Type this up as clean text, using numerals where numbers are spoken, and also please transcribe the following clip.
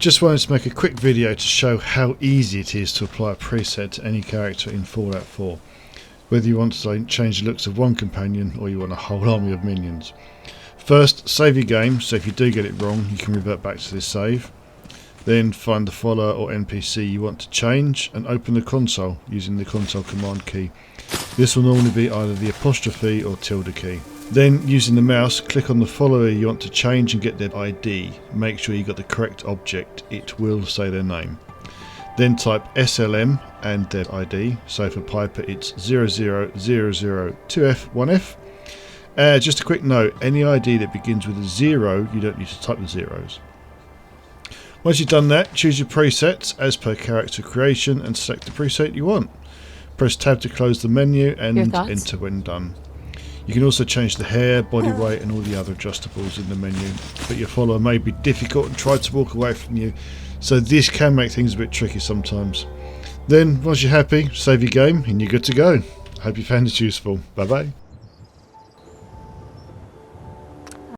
Just wanted to make a quick video to show how easy it is to apply a preset to any character in Fallout 4. Whether you want to change the looks of one companion or you want a whole army of minions. First, save your game, so if you do get it wrong you can revert back to this save. Then find the follower or NPC you want to change and open the console using the console command key. This will normally be either the apostrophe or tilde key. Then using the mouse, click on the follower you want to change and get their ID. Make sure you got the correct object, it will say their name. Then type SLM and their ID, so for Piper it's 00002F1F. Just a quick note, any ID that begins with a 0, you don't need to type the zeros. Once you've done that, choose your presets as per character creation and select the preset you want. Press tab to close the menu and enter when done. You can also change the hair, body weight and all the other adjustables in the menu, but your follower may be difficult and try to walk away from you, so this can make things a bit tricky sometimes. Then once you're happy, save your game and you're good to go. I hope you found this useful. Bye bye.